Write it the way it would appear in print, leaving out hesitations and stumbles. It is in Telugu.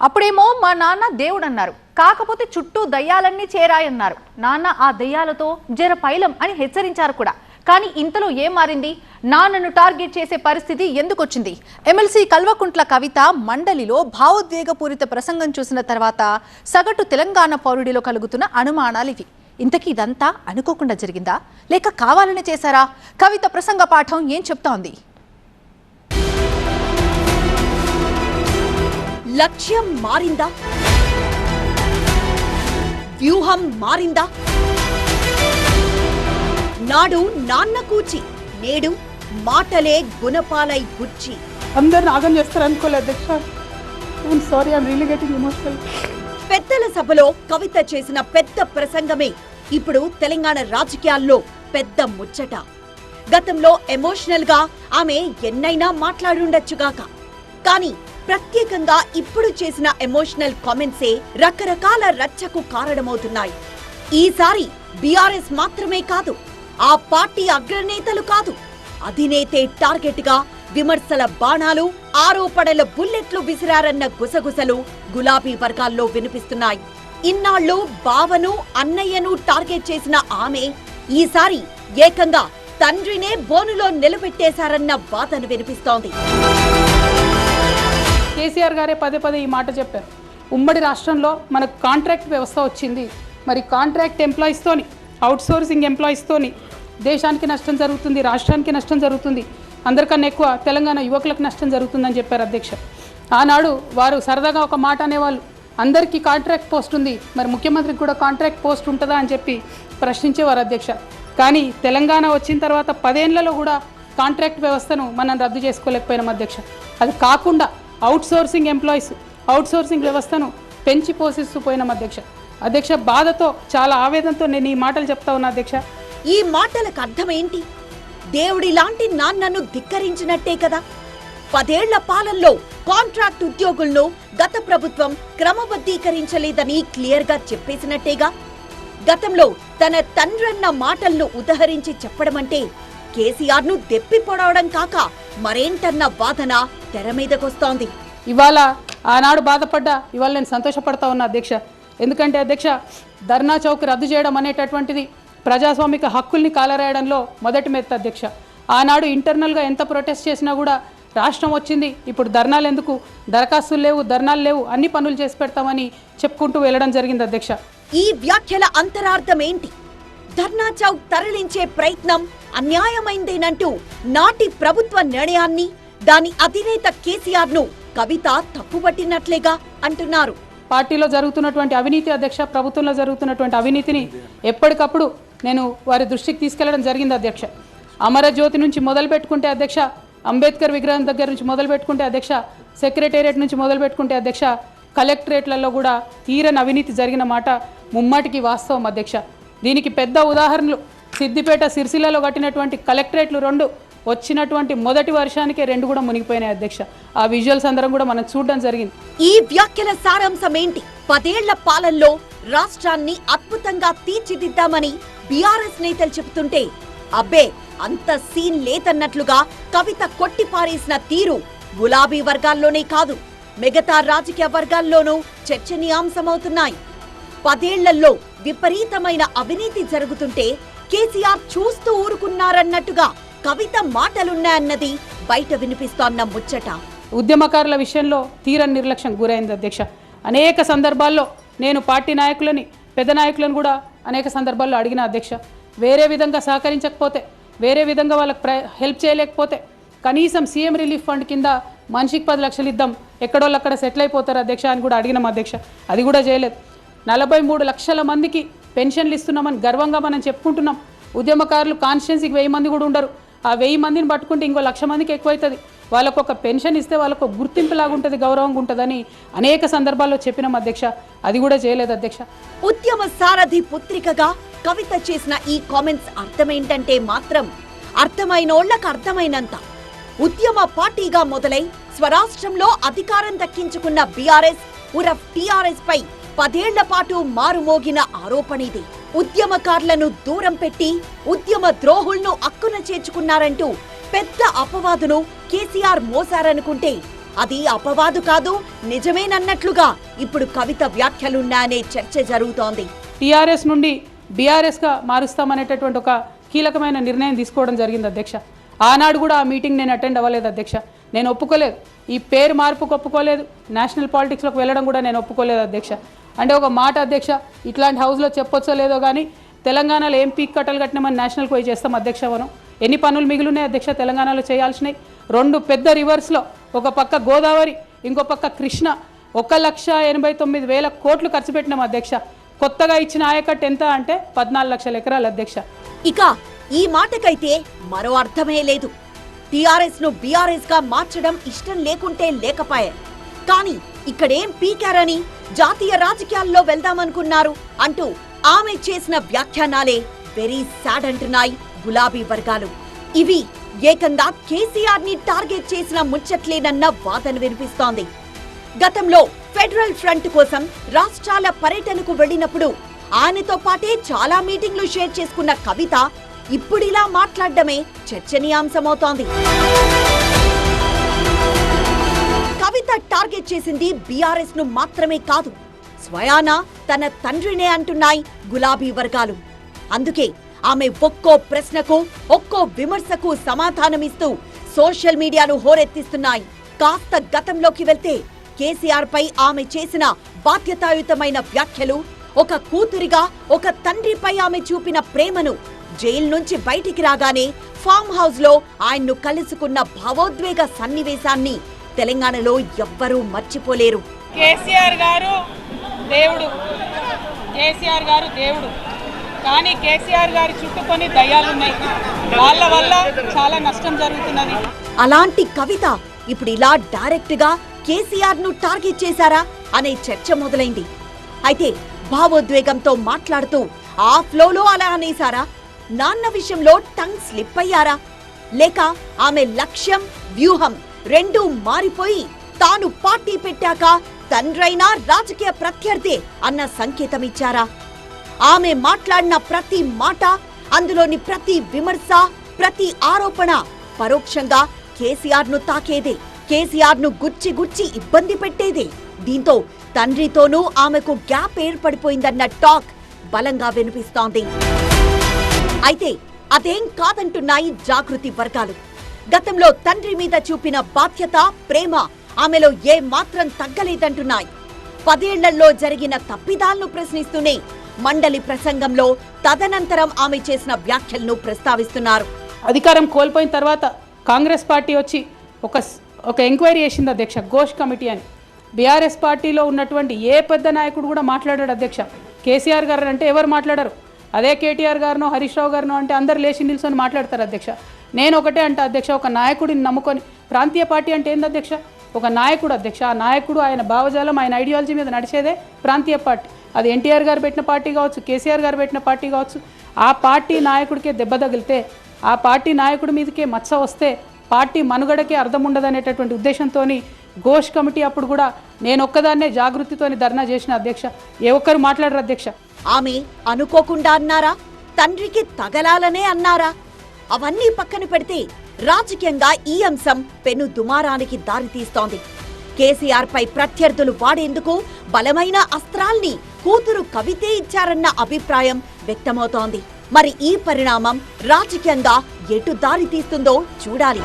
అప్పుడేమో మా నాన్న దేవుడు అన్నారు, కాకపోతే చుట్టూ దయ్యాలన్నీ చేరాయన్నారు. నాన్న ఆ దయ్యాలతో జర పైలం అని హెచ్చరించారు కూడా. కానీ ఇంతలో ఏం మారింది? నాన్నను టార్గెట్ చేసే పరిస్థితి ఎందుకు వచ్చింది? ఎమ్మెల్సీ కల్వకుంట్ల కవిత మండలిలో భావోద్వేగపూరిత ప్రసంగం చూసిన తర్వాత సగటు తెలంగాణ పౌరుడిలో కలుగుతున్న అనుమానాలు ఇవి. ఇంతకీ ఇదంతా అనుకోకుండా జరిగిందా, లేక కావాలని చేశారా? కవిత ప్రసంగ పాఠం ఏం చెప్తోంది? లక్ష్యం మారిందా? వ్యూహం మారిందా? నాడు నాన్న కూచి, నేడు మాటలే గుణపాలై గుచ్చి. అందరిని ఆగం చేస్తారు అనుకోలేదు అధ్యక్ష. I'm sorry, I'm really getting emotional. పెద్దల సభలో కవిత చేసిన పెద్ద ప్రసంగమే ఇప్పుడు తెలంగాణ రాజకీయాల్లో పెద్ద ముచ్చట. గతంలో ఎమోషనల్ గా ఆమె ఎన్నైనా మాట్లాడుండొచ్చుగాక, కానీ ప్రత్యేకంగా ఇప్పుడు చేసిన ఎమోషనల్ కామెంట్సే రకరకాల రచ్చకు కారణమవుతున్నాయి. ఈసారి బీఆర్ఎస్ మాత్రమే కాదు, ఆ పార్టీ అగ్రనేతలు కాదు, అధినేతే టార్గెట్ గా విమర్శల బాణాలు, ఆరోపణల బుల్లెట్లు విసిరారన్న గుసగుసలు గులాబీ వర్గాల్లో వినిపిస్తున్నాయి. ఇన్నాళ్లు బావను, అన్నయ్యను టార్గెట్ చేసిన ఆమె ఈసారి ఏకంగా తండ్రినే బోనులో నిలబెట్టేశారన్న వాదన వినిపిస్తోంది. కేసీఆర్ గారే పదే పదే ఈ మాట చెప్పారు. ఉమ్మడి రాష్ట్రంలో మనకు కాంట్రాక్ట్ వ్యవస్థ వచ్చింది. మరి కాంట్రాక్ట్ ఎంప్లాయీస్తోని, అవుట్ సోర్సింగ్ ఎంప్లాయీస్తోని దేశానికి నష్టం జరుగుతుంది, రాష్ట్రానికి నష్టం జరుగుతుంది, అందరికన్నా ఎక్కువ తెలంగాణ యువకులకు నష్టం జరుగుతుందని చెప్పారు అధ్యక్ష. ఆనాడు వారు సరదాగా ఒక మాట అనేవాళ్ళు, అందరికీ కాంట్రాక్ట్ పోస్ట్ ఉంది, మరి ముఖ్యమంత్రికి కూడా కాంట్రాక్ట్ పోస్ట్ ఉంటుందా అని చెప్పి ప్రశ్నించేవారు అధ్యక్ష. కానీ తెలంగాణ వచ్చిన తర్వాత 10 ఏళ్లలో కూడా కాంట్రాక్ట్ వ్యవస్థను మనం రద్దు చేసుకోలేకపోయినాం అధ్యక్ష. అది కాకుండా out sourcing employees, out sourcing వ్యవస్థను పెంచి పోషిస్తూ పోయినాం అధ్యక్ష. బాధతో, చాలా ఆవేదనతో నేను ఈ మాటలు చెప్తా ఉన్నా అధ్యక్ష. ఈ మాటలకు అర్థమేంటి? దేవుడి లాంటి నాన్నను ధిక్కరించినట్టే కదా. 10 ఏళ్ల పాలనలో కాంట్రాక్ట్ ఉద్యోగులను గత ప్రభుత్వం క్రమబద్ధీకరించలేదని క్లియర్ గా చెప్పేసినట్టేగా. గతంలో తన తండ్రన్న మాటలను ఉదహరించి చెప్పడమంటే కేసీఆర్ ను దెప్పి పొడవడం కాక మరేంటన్న వాదన తెర మీదకొస్తోంది. ఇవాళ ఆనాడు బాధపడ్డా, ఇవాళ నేను సంతోషపడతా ఉన్నా అధ్యక్ష. ఎందుకంటే అధ్యక్ష, ధర్నా చౌక్ రద్దు చేయడం అనేటటువంటిది ప్రజాస్వామిక హక్కుల్ని కాలరాయడంలో మొదటి మెత్త అధ్యక్ష. ఆనాడు ఇంటర్నల్గా ఎంత ప్రొటెస్ట్ చేసినా కూడా రాష్ట్రం వచ్చింది, ఇప్పుడు ధర్నాలు ఎందుకు, దరఖాస్తులు లేవు, ధర్నాలు లేవు, అన్ని పనులు చేసి పెడతామని చెప్పుకుంటూ వెళ్ళడం జరిగింది అధ్యక్ష. ఈ వ్యాఖ్యల అంతరార్థం ఏంటి? ధర్నా చౌక్ తరలించే ప్రయత్నం అన్యాయమైందేనంటూ నాటి ప్రభుత్వ నిర్ణయాన్ని, దాని అధినేత కేసీఆర్ ను కవిత తప్పుపట్టినట్లేగా అంటున్నారు. పార్టీలో జరుగుతున్నటువంటి అవినీతి అధ్యక్ష, ప్రభుత్వంలో జరుగుతున్నటువంటి అవినీతిని ఎప్పటికప్పుడు నేను వారి దృష్టికి తీసుకెళ్లడం జరిగింది అధ్యక్ష. అమరజ్యోతి నుంచి మొదలు పెట్టుకుంటే అధ్యక్ష, అంబేద్కర్ విగ్రహం దగ్గర నుంచి మొదలు పెట్టుకుంటే అధ్యక్ష, సెక్రటేరియట్ నుంచి మొదలు పెట్టుకుంటే అధ్యక్ష, కలెక్టరేట్లలో కూడా తీరని అవినీతి జరిగిన మాట ముమ్మాటికి వాస్తవం అధ్యక్ష. దీనికి పెద్ద ఉదాహరణలు సిద్దిపేట, సిరిసిల్లలో కట్టినటువంటి కలెక్టరేట్లు 2 వచ్చినటువంటి మొదటి వర్షానికే 2 కూడా మునిగిపోయినాయి అధ్యక్ష. ఆ విజువల్స్ అందరం కూడా మనం చూడడం జరిగింది. ఈ వ్యాఖ్యల సారాంశం ఏంటి? 10 ఏళ్ల పాలనలో రాష్ట్రాన్ని అద్భుతంగా తీర్చిదిద్దామని బీఆర్ఎస్ నేతలు చెబుతుంటే, అబ్బే అంత సీన్ లేదన్నట్లుగా కవిత కొట్టిపారేసిన తీరు గులాబీ వర్గాల్లోనే కాదు, మిగతా రాజకీయ వర్గాల్లోనూ చర్చనీయాంశమవుతున్నాయి. 10 ఏళ్లలో విపరీతమైన అవినీతి జరుగుతుంటే కేసీఆర్ చూస్తూ ఊరుకున్నారన్నట్టుగా కవిత మాటలున్నాయన్నది బయట వినిపిస్తోన్న ముచ్చట. ఉద్యమకారుల విషయంలో తీరని నిర్లక్ష్యం గురైంది అధ్యక్ష. అనేక సందర్భాల్లో నేను పార్టీ నాయకులని, పెద్ద నాయకులను కూడా అనేక సందర్భాల్లో అడిగిన అధ్యక్ష. వేరే విధంగా సహకరించకపోతే, వేరే విధంగా వాళ్ళకి హెల్ప్ చేయలేకపోతే కనీసం సీఎం రిలీఫ్ ఫండ్ కింద మనిషికి 10 లక్షలు ఇద్దాం, ఎక్కడోళ్ళు అక్కడ సెటిల్ అయిపోతారు అధ్యక్ష అని కూడా అడిగినాం అధ్యక్ష. అది కూడా చేయలేదు. 43 లక్షల మందికి పెన్షన్లు ఇస్తున్నామని గర్వంగా మనం చెప్పుకుంటున్నాం. ఉద్యమకారులు కాన్స్టిట్యున్సీకి 1000 మంది కూడా ఉండరు. ఆ 1000 మందిని పట్టుకుంటే ఇంకో 1,00,000 మందికి ఎక్కువైతుంది. వాళ్ళకు ఒక పెన్షన్ ఇస్తే వాళ్ళకు గుర్తింపులాగా ఉంటుంది, గౌరవంగా ఉంటుందని అనేక సందర్భాల్లో చెప్పినాం అధ్యక్ష. అది కూడా చేయలేదు అధ్యక్ష. ఉద్యమ సారథి పుత్రికగా కవిత చేసిన ఈ కామెంట్స్ అర్థమేంటంటే మాత్రం అర్థమైనోళ్లకు అర్థమైనంత. ఉద్యమ పార్టీగా మొదలై స్వరాష్ట్రంలో అధికారం దక్కించుకున్న బీఆర్ఎస్ ఉరఫ్ టీఆర్ఎస్ పై 10 ఏళ్ల పాటు మారుమోగిన ఆరోపణిది. ఉద్యమకారులను దూరం పెట్టి ఉద్యమ ద్రోహులను అక్కున చేర్చుకున్నారంటూ పెద్ద అపవాదును కేసీఆర్ మోసారనుకుంటే అది అపవాదు కాదు, నిజమేనన్నట్లుగా ఇప్పుడు కవిత వ్యాఖ్యలున్నాయనే చర్చ జరుగుతోంది. టీఆర్ఎస్ నుండి బీఆర్ఎస్గా మారుస్తామనేటటువంటి ఒక కీలకమైన నిర్ణయం తీసుకోవడం జరిగింది అధ్యక్ష. ఆనాడు కూడా ఆ మీటింగ్ నేను అటెండ్ అవ్వలేదు అధ్యక్ష. నేను ఒప్పుకోలేదు, ఈ పేరు మార్పుకు ఒప్పుకోలేదు, నేషనల్ పాలిటిక్స్లోకి వెళ్ళడం కూడా నేను ఒప్పుకోలేదు అధ్యక్ష. అంటే ఒక మాట అధ్యక్ష, ఇట్లాంటి హౌస్లో చెప్పొచ్చో లేదో కానీ తెలంగాణలో ఏం పీక్ కట్టలు కట్టినామని నేషనల్కి పోయి చేస్తాం అధ్యక్ష. మనం ఎన్ని పనులు మిగిలినాయి అధ్యక్ష తెలంగాణలో చేయాల్సినవి? 2 పెద్ద రివర్స్లో, ఒక పక్క గోదావరి, ఇంకో పక్క కృష్ణ, 1,89,000 కోట్లు ఖర్చు పెట్టినాం అధ్యక్ష. కొత్తగా ఇచ్చిన ఆయకట్టు ఎంత అంటే 14 లక్షల ఎకరాలు అధ్యక్ష. ఇక ఈ మాటకైతే మరో అర్థమే లేదు. టీఆర్ఎస్ ను బీఆర్ఎస్ గా మార్చడం ఇష్టం లేకుంటే లేకపాయే, కానీ ఇక్కడేం పీకారని జాతీయ రాజకీయాల్లో వెళ్దామనుకున్నారు అంటూ ఆమె చేసిన వ్యాఖ్యానాలే వెరీ సాడ్ అంటున్నాయి గులాబీ వర్గాలు. ఇవి ఏకంగా కేసీఆర్ ని టార్గెట్ చేసిన ముచ్చట్లేనన్న వాదన వినిపిస్తోంది. గతంలో ఫెడరల్ ఫ్రంట్ కోసం రాష్ట్రాల పర్యటనకు వెళ్లినప్పుడు ఆయనతో పాటే చాలా మీటింగ్లు షేర్ చేసుకున్న కవిత ఇప్పుడిలా మాట్లాడడమే చర్చనీయాంశమవుతోంది. కవిత టార్గెట్ చేసింది బీఆర్ఎస్ ను మాత్రమే కాదు, స్వయానా తన తండ్రినే అంటున్నాయి గులాబీ వర్గాలు. అందుకే ఆమె ఒక్కో ప్రశ్నకు ఒక్కో విమర్శకు సమాధానమిస్తూ సోషల్ మీడియాను హోరెత్తిస్తున్నాయి. కాస్త గతంలోకి వెళ్తే కేసీఆర్ పై ఆమె చేసిన బాధ్యతాయుతమైన వ్యాఖ్యలు, ఒక కూతురిగా ఒక తండ్రిపై ఆమె చూపిన ప్రేమను, జైలు నుంచి బయటికి రాగానే ఫామ్ హౌస్ లో ఆయన్ను కలుసుకున్న భావోద్వేగ సన్నివేశాన్ని తెలంగాణలో ఎవ్వరూ మర్చిపోలేరు. కేసీఆర్ గారు దేవుడు, కేసీఆర్ గారు దేవుడు, కానీ కేసీఆర్ గారి చుట్టూ కొన్ని దయ్యాలున్నాయి, వాళ్ళ వల్ల చాలా నష్టం జరుగుతున్నది. అలాంటి కవిత ఇప్పుడు ఇలా డైరెక్ట్ గా కేసీఆర్ ను టార్గెట్ చేశారా అనే చర్చ మొదలైంది. అయితే భావోద్వేగంతో మాట్లాడుతూ ఆ ఫ్లోలో అలా అనేశారా? నాన్న విషయంలో టంగ్ స్లిప్ అయ్యారా? లేక ఆమె లక్ష్యం, వ్యూహం రెండూ మారిపోయి తాను పార్టీ పెట్టాక తండ్రైనా రాజకీయ ప్రత్యర్థి అన్న సంకేతం ఇచ్చారా? ఆమె మాట్లాడిన ప్రతి మాట, అందులోని ప్రతి విమర్శ, ప్రతి ఆరోపణ పరోక్షంగా కేసీఆర్ ను తాకేదే, కేసీఆర్ ను గుచ్చి గుచ్చి ఇబ్బంది పెట్టేదే. దీంతో తండ్రితోనూ ఆమెకు గ్యాప్ ఏర్పడిపోయిందన్న టాక్ బలంగా వినిపిస్తోంది. అయితే అదేం కాదంటున్నాయి జాగృతి వర్గాలు. గతంలో తండ్రి మీద చూపిన బాధ్యత, ప్రేమ ఆమెలో ఏ మాత్రం తగ్గలేదంటున్నాయి. 10 ఏళ్లలో జరిగిన తప్పిదాలను ప్రశ్నిస్తూనే మండలి ప్రసంగంలో తదనంతరం ఆమె చేసిన వ్యాఖ్యలను ప్రస్తావిస్తున్నారు. అధికారం కోల్పోయిన తర్వాత కాంగ్రెస్ పార్టీ వచ్చి ఒక ఎంక్వైరీ చేసింది అధ్యక్ష, ఘోష్ కమిటీ అని. బీఆర్ఎస్ పార్టీలో ఉన్నటువంటి ఏ పెద్ద నాయకుడు కూడా మాట్లాడాడు అధ్యక్ష. కేసీఆర్ గారు అంటే ఎవరు మాట్లాడారు? అదే కేటీఆర్ గారినో హరీష్ రావు గారినో అంటే అందరు లేచి నిల్చొని మాట్లాడతారు అధ్యక్ష. నేను ఒకటే అంటే అధ్యక్ష, ఒక నాయకుడిని నమ్ముకొని, ప్రాంతీయ పార్టీ అంటే ఏంది అధ్యక్ష? ఒక నాయకుడు అధ్యక్ష. ఆ నాయకుడు ఆయన భావజాలం, ఆయన ఐడియాలజీ మీద నడిచేదే ప్రాంతీయ పార్టీ. అది ఎన్టీఆర్ గారు పెట్టిన పార్టీ కావచ్చు, కేసీఆర్ గారు పెట్టిన పార్టీ కావచ్చు. ఆ పార్టీ నాయకుడికే దెబ్బ తగిలితే, ఆ పార్టీ నాయకుడి మీదకే మచ్చ వస్తే పార్టీ మనుగడకే అర్థం ఉండదనేటటువంటి ఉద్దేశంతో ఘోష్ కమిటీ అప్పుడు కూడా నేను ఒక్కదాన్నే జాగృతితోని ధర్నా చేసిన అధ్యక్ష. ఏ ఒక్కరు మాట్లాడరు అధ్యక్ష. ఆమె అనుకోకుండా అన్నారా? తండ్రికి తగలాలనే అన్నారా? అవన్నీ పక్కన పెడితే రాజకీయంగా ఈ అంశం పెను దుమారానికి దారితీస్తోంది. కేసీఆర్ పై ప్రత్యర్థులు వాడేందుకు బలమైన అస్త్రాల్ని కూతురు కవితే ఇచ్చారన్న అభిప్రాయం వ్యక్తమవుతోంది. మరి ఈ పరిణామం రాజకీయంగా ఎటు దారి తీస్తుందో చూడాలి.